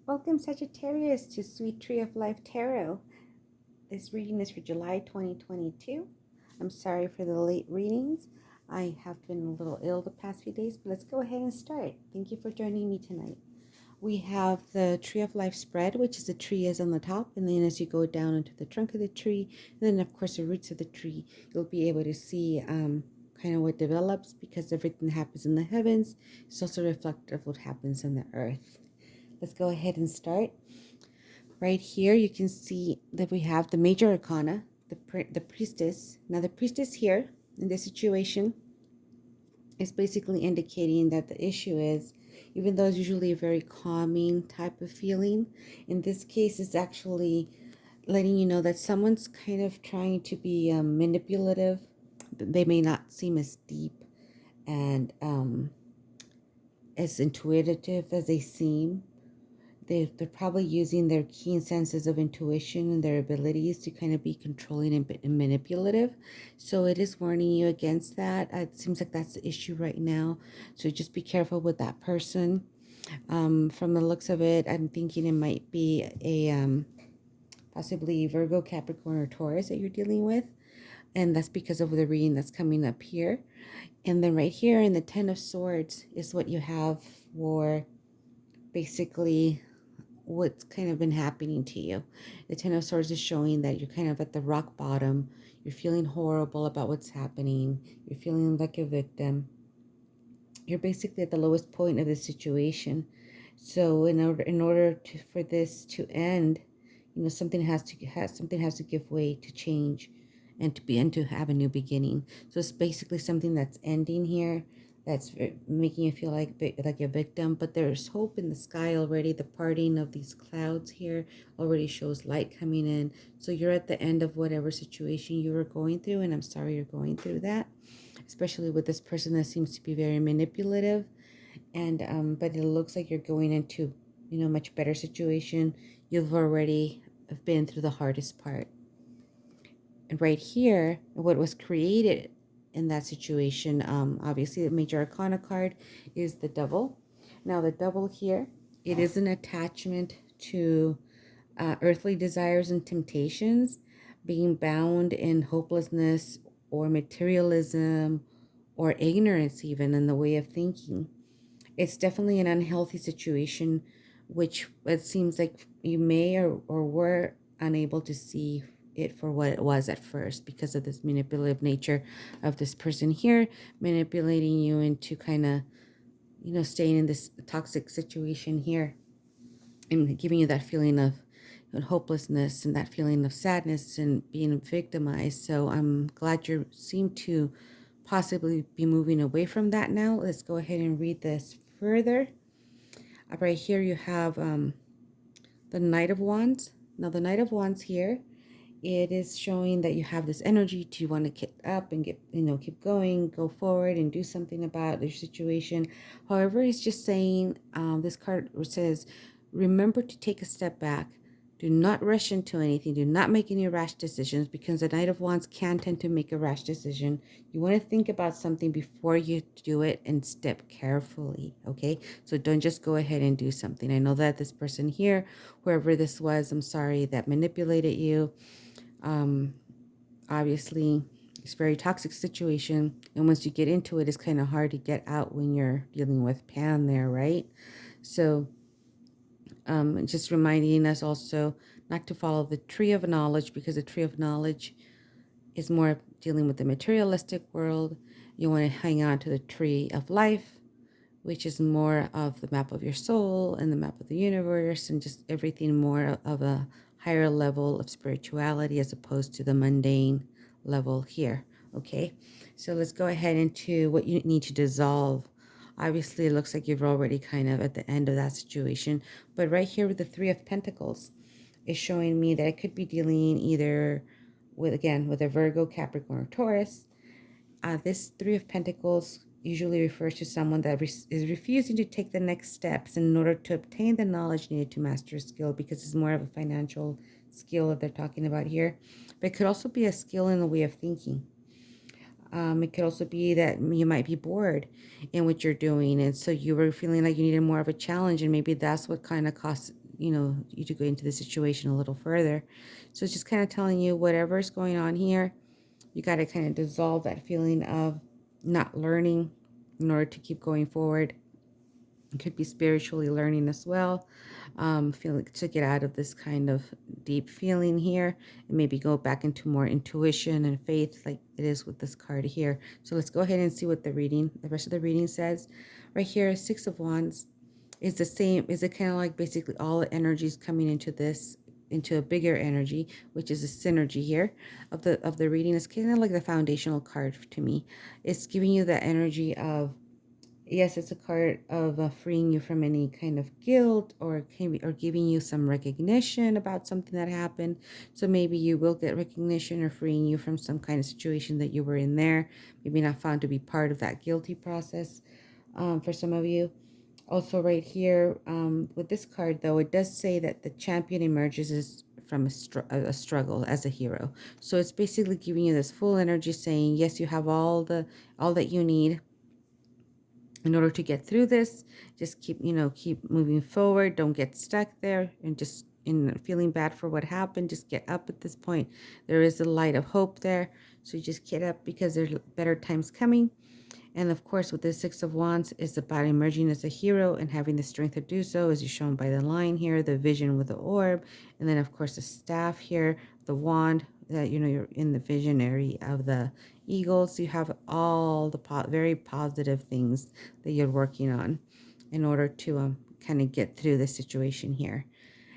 Welcome, Sagittarius, to Sweet Tree of Life Tarot. This reading is for July 2022. I'm sorry for the late readings. I have been a little ill the past few days, but let's go ahead and start. Thank you for joining me tonight. We have the Tree of Life spread, which is the tree is on the top, and then as you go down into the trunk of the tree, and then of course the roots of the tree, you'll be able to see kind of what develops because everything that happens in the heavens is also reflective of what happens on the earth. Let's go ahead and start. Right here, you can see that we have the major arcana, the priestess. Now, the priestess here in this situation is basically indicating that the issue is, even though it's usually a very calming type of feeling, in this case, it's actually letting you know that someone's kind of trying to be manipulative. They may not seem as deep and as intuitive as they seem. They're probably using their keen senses of intuition and their abilities to kind of be controlling and manipulative. So it is warning you against that. It seems like that's the issue right now. So just be careful with that person. From the looks of it, I'm thinking it might be a possibly Virgo, Capricorn, or Taurus that you're dealing with. And that's because of the reading that's coming up here. And then right here in the Ten of Swords is what you have for basically what's kind of been happening to you. The Ten of Swords is showing that you're kind of at the rock bottom. You're feeling horrible about what's happening. You're feeling like a victim. You're basically at the lowest point of the situation. So in order for this to end, something has to give way to change and to have a new beginning. So it's basically something that's ending here, that's making you feel like a victim, but there's hope in the sky already. The parting of these clouds here already shows light coming in. So you're at the end of whatever situation you were going through, and I'm sorry you're going through that, especially with this person that seems to be very manipulative. And but it looks like you're going into much better situation. You've already been through the hardest part. And right here, what was created in that situation, obviously the major arcana card is the Devil. Now the Devil here, it is an attachment to earthly desires and temptations, being bound in hopelessness or materialism or ignorance, even in the way of thinking. It's definitely an unhealthy situation, which it seems like you may or were unable to see it for what it was at first because of this manipulative nature of this person here, manipulating you into kind of, staying in this toxic situation here and giving you that feeling of hopelessness and that feeling of sadness and being victimized. So I'm glad you seem to possibly be moving away from that now. Let's go ahead and read this further. Right here you have the Knight of Wands. Now the Knight of Wands here, it is showing that you have this energy to want to get up and keep going, go forward and do something about your situation. However, it's just saying, this card says, remember to take a step back. Do not rush into anything. Do not make any rash decisions, because the Knight of Wands can tend to make a rash decision. You want to think about something before you do it and step carefully, okay? So don't just go ahead and do something. I know that this person here, whoever this was, I'm sorry, that manipulated you, obviously it's a very toxic situation, and once you get into it, it's kind of hard to get out when you're dealing with Pan there, right? So just reminding us also not to follow the tree of knowledge, because the tree of knowledge is more dealing with the materialistic world. You want to hang on to the tree of life, which is more of the map of your soul and the map of the universe and just everything more of a higher level of spirituality as opposed to the mundane level here. Okay, so let's go ahead into what you need to dissolve. Obviously, it looks like you're already kind of at the end of that situation, but right here with the Three of Pentacles is showing me that it could be dealing either with, again, with a Virgo, Capricorn, or Taurus. This Three of Pentacles usually refers to someone that is refusing to take the next steps in order to obtain the knowledge needed to master a skill, because it's more of a financial skill that they're talking about here. But it could also be a skill in the way of thinking. It could also be that you might be bored in what you're doing, and so you were feeling like you needed more of a challenge, and maybe that's what kind of you to go into the situation a little further. So it's just kind of telling you whatever is going on here, you got to kind of dissolve that feeling of not learning in order to keep going forward. It could be spiritually learning as well. Feeling to get out of this kind of deep feeling here and maybe go back into more intuition and faith like it is with this card here. So let's go ahead and see what the rest of the reading says. Right here, Six of Wands is the same. Is it kind of like basically all the energies coming into this, into a bigger energy, which is a synergy here of the reading. It's kind of like the foundational card to me. It's giving you that energy of, yes, it's a card of freeing you from any kind of guilt, or giving you some recognition about something that happened. So maybe you will get recognition, or freeing you from some kind of situation that you were in there, maybe not found to be part of that guilty process for some of you. Also right here with this card, though, it does say that the champion emerges from a struggle as a hero. So it's basically giving you this full energy saying, yes, you have all that you need in order to get through this. Just keep moving forward. Don't get stuck there and just in feeling bad for what happened. Just get up at this point. There is a light of hope there. So you just get up because there's better times coming. And of course, with the Six of Wands, it's about emerging as a hero and having the strength to do so, as shown by the line here, the vision with the orb, and then of course the staff here, the wand, that you're in the visionary of the eagles. You have all the very positive things that you're working on in order to kind of get through the situation here.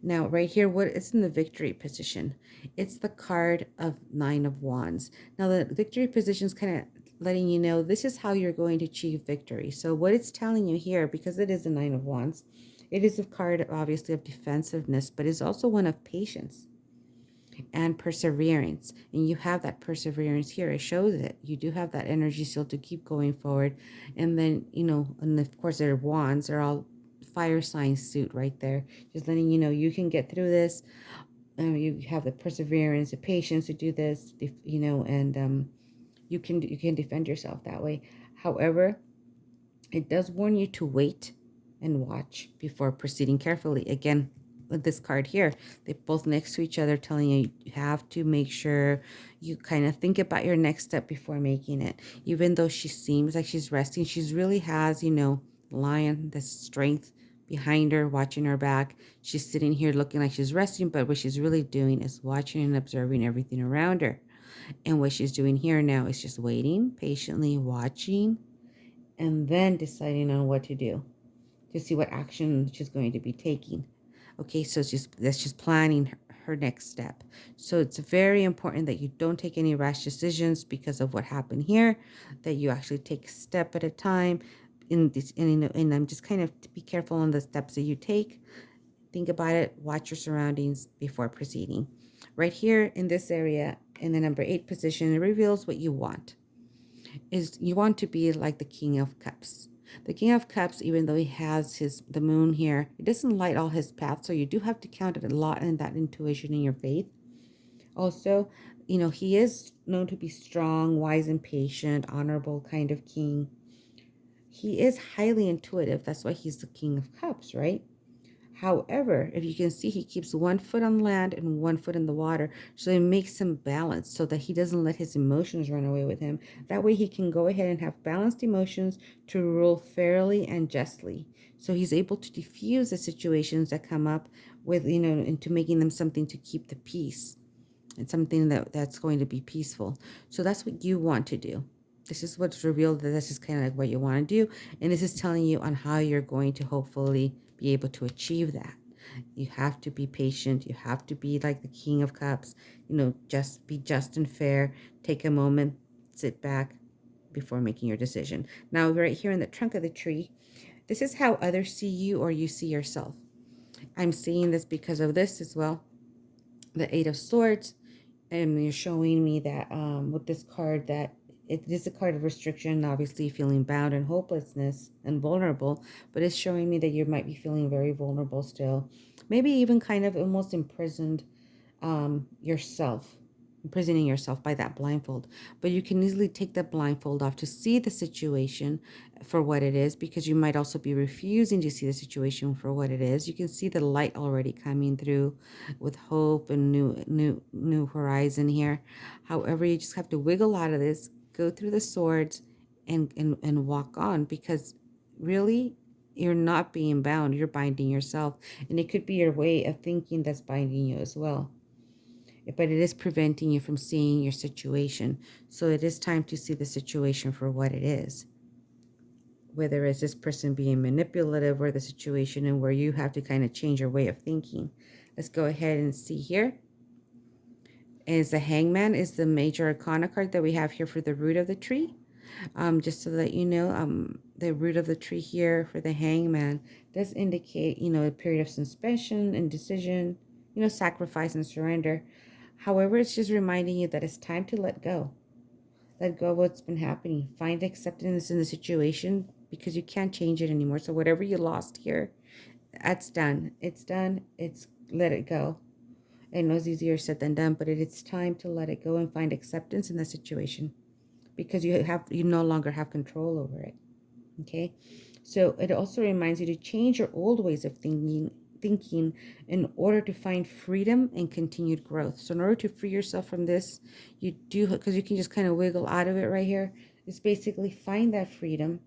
Now, right here, what it's in the victory position. It's the card of Nine of Wands. Now, the victory position is kind of letting you know this is how you're going to achieve victory. So what it's telling you here, because it is a Nine of Wands, it is a card, obviously, of defensiveness, but it's also one of patience and perseverance. And you have that perseverance here. It shows it. You do have that energy still to keep going forward. And then, and of course, their wands, they're all fire sign suit right there, just letting you know you can get through this. You have the perseverance, the patience to do this, and you can defend yourself that way. However, it does warn you to wait and watch before proceeding carefully. Again, with this card here, they're both next to each other, telling you you have to make sure you kind of think about your next step before making it. Even though she seems like she's resting, she's really has, lion, the strength behind her, watching her back. She's sitting here looking like she's resting, but what she's really doing is watching and observing everything around her. And what she's doing here now is just waiting, patiently watching, and then deciding on what to do, to see what action she's going to be taking. Okay, so that's just planning her next step. So it's very important that you don't take any rash decisions because of what happened here, that you actually take a step at a time in this, and I'm just kind of to be careful on the steps that you take. Think about it, watch your surroundings before proceeding. Right here in this area, in the number 8 position, it reveals what you want. Is you want to be like the King of Cups. The King of Cups, even though he has the moon here, it doesn't light all his paths, so you do have to count it a lot in that intuition in your faith. Also, he is known to be strong, wise, and patient, honorable kind of king. He is highly intuitive. That's why he's the King of Cups, right? However, if you can see, he keeps one foot on land and one foot in the water. So it makes him balanced so that he doesn't let his emotions run away with him. That way he can go ahead and have balanced emotions to rule fairly and justly. So he's able to diffuse the situations that come up with, into making them something to keep the peace. It's something that's going to be peaceful. So that's what you want to do. This is what's revealed, that this is kind of like what you want to do. And this is telling you on how you're going to hopefully be able to achieve that. You have to be patient. You have to be like the King of Cups. Just be just and fair. Take a moment, sit back before making your decision. Now, right here in the trunk of the tree, this is how others see you or you see yourself. I'm seeing this because of this as well. The Eight of Swords. And you're showing me that with this card that it is a card of restriction, obviously feeling bound and hopelessness and vulnerable, but it's showing me that you might be feeling very vulnerable still. Maybe even kind of almost imprisoned yourself imprisoning yourself by that blindfold. But you can easily take that blindfold off to see the situation for what it is, because you might also be refusing to see the situation for what it is. You can see the light already coming through with hope and new horizon here. However, you just have to wiggle out of this, go through the swords, and walk on, because really you're not being bound, you're binding yourself. And it could be your way of thinking that's binding you as well, but it is preventing you from seeing your situation. So it is time to see the situation for what it is, whether it's this person being manipulative or the situation and where you have to kind of change your way of thinking. Let's go ahead and see here. Is the Hangman is the major arcana card that we have here for the root of the tree. Just so that you know, the root of the tree here for the Hangman does indicate, a period of suspension and decision, sacrifice and surrender. However, it's just reminding you that it's time to let go. Let go of what's been happening. Find acceptance in the situation, because you can't change it anymore. So whatever you lost here, that's done. It's done. It's let it go. I know it's easier said than done, but it's time to let it go and find acceptance in the situation, because you no longer have control over it. Okay, so it also reminds you to change your old ways of thinking in order to find freedom and continued growth. So in order to free yourself from this, you do, because you can just kind of wiggle out of it right here, is basically find that freedom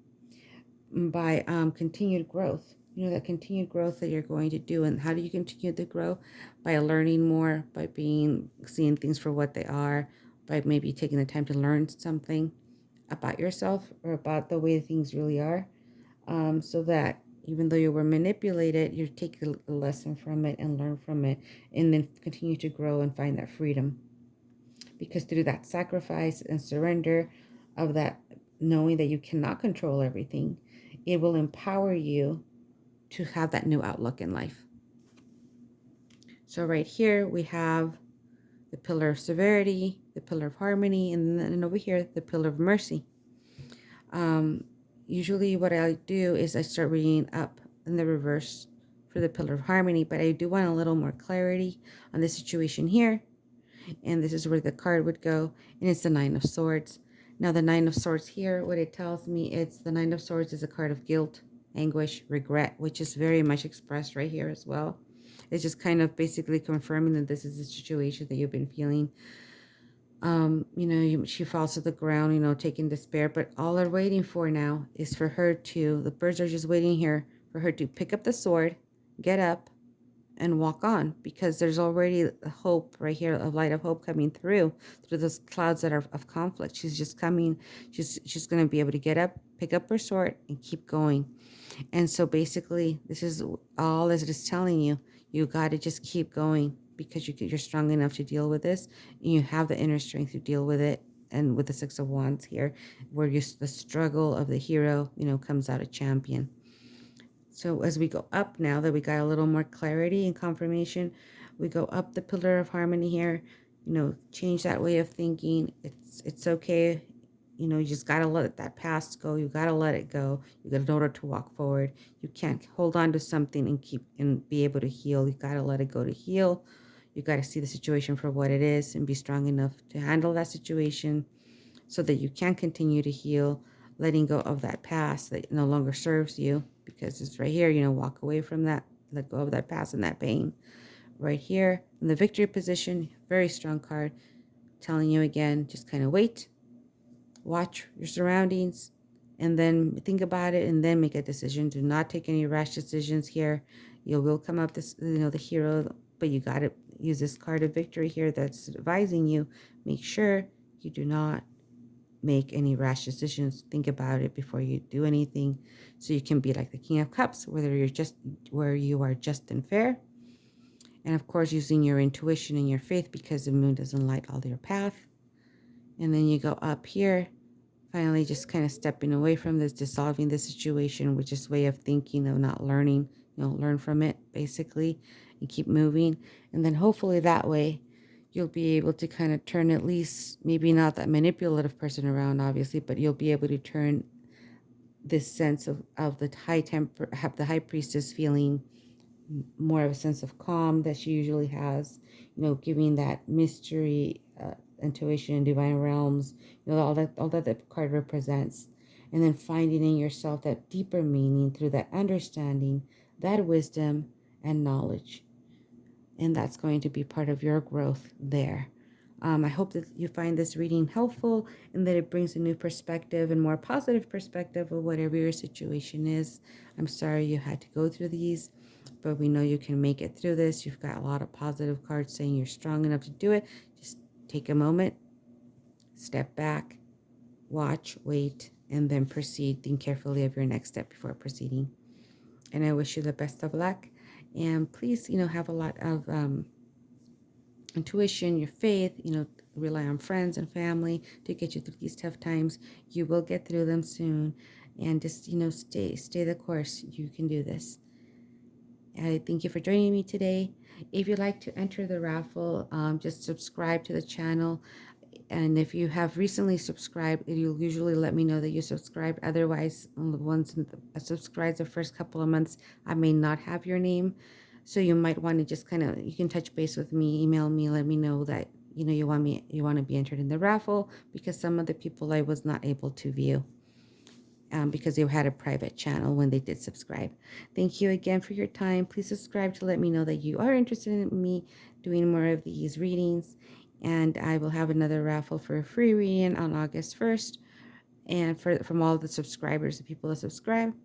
by continued growth. That continued growth that you're going to do. And how do you continue to grow? By learning more, by seeing things for what they are, by maybe taking the time to learn something about yourself or about the way things really are, so that even though you were manipulated, you take a lesson from it and learn from it, and then continue to grow and find that freedom. Because through that sacrifice and surrender of that, knowing that you cannot control everything, it will empower you to have that new outlook in life. So right here we have the pillar of severity, the pillar of harmony, and then over here the pillar of mercy. Usually what I do is I start reading up in the reverse for the pillar of harmony, but I do want a little more clarity on the situation here. And this is where the card would go, and it's the Nine of Swords. Now the Nine of Swords here, what it tells me, it's the Nine of Swords is a card of guilt, anguish, regret, which is very much expressed right here as well. It's just kind of basically confirming that this is the situation that you've been feeling. She falls to the ground, taking despair, but all they're waiting for now is for her to, the birds are just waiting here for her to pick up the sword, get up, and walk on, because there's already a hope right here, a light of hope coming through those clouds that are of conflict. She's just coming. She's going to be able to get up, pick up her sword, and keep going. And so basically, this is all as it is telling you. You got to just keep going, because you're strong enough to deal with this, and you have the inner strength to deal with it. And with the Six of Wands here, where the struggle of the hero, comes out a champion. So as we go up, now that we got a little more clarity and confirmation, we go up the pillar of harmony here, change that way of thinking. It's okay. You just got to let that past go. You got to let it go. You got in order to walk forward. You can't hold on to something and be able to heal. You got to let it go to heal. You got to see the situation for what it is and be strong enough to handle that situation so that you can continue to heal, letting go of that past that no longer serves you, because it's right here, walk away from that, let go of that past and that pain. Right here in the victory position, very strong card, telling you again, just kind of wait, watch your surroundings, and then think about it, and then make a decision. Do not take any rash decisions here. You will come up this, the hero, but you got to use this card of victory here that's advising you. Make sure you do not make any rash decisions. Think about it before you do anything, so you can be like the King of Cups, where you are just and fair. And of course, using your intuition and your faith, because the moon doesn't light all your path. And then you go up here, finally just kind of stepping away from this, dissolving the situation, which is way of thinking of not learning. Learn from it basically and keep moving. And then hopefully that way you'll be able to kind of turn, at least maybe not that manipulative person around, obviously, but you'll be able to turn this sense of the high priestess feeling more of a sense of calm that she usually has, giving that mystery, intuition, divine realms, all that the card represents. And then finding in yourself that deeper meaning through that understanding, that wisdom and knowledge. And that's going to be part of your growth there. I hope that you find this reading helpful and that it brings a new perspective and more positive perspective of whatever your situation is. I'm sorry you had to go through these, but we know you can make it through this. You've got a lot of positive cards saying you're strong enough to do it. Just take a moment, step back, watch, wait, and then proceed. Think carefully of your next step before proceeding. And I wish you the best of luck. And please, have a lot of intuition, your faith, rely on friends and family to get you through these tough times. You will get through them soon. And just, stay the course. You can do this. I thank you for joining me today. If you'd like to enter the raffle, just subscribe to the channel. And if you have recently subscribed, you'll usually let me know that you subscribed. Otherwise, on the ones that subscribed the first couple of months, I may not have your name. So you might want to just you can touch base with me, email me, let me know that, you want to be entered in the raffle, because some of the people I was not able to view. Because they had a private channel when they did subscribe. Thank you again for your time. Please subscribe to let me know that you are interested in me doing more of these readings. And I will have another raffle for a free reading on August 1st. And from all the subscribers, the people that subscribe.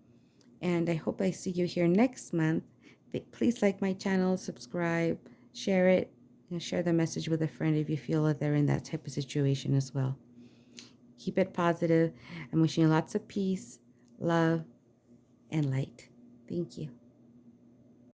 And I hope I see you here next month. Please like my channel, subscribe, share it, and share the message with a friend if you feel that they're in that type of situation as well. Keep it positive. I'm wishing you lots of peace, love, and light. Thank you.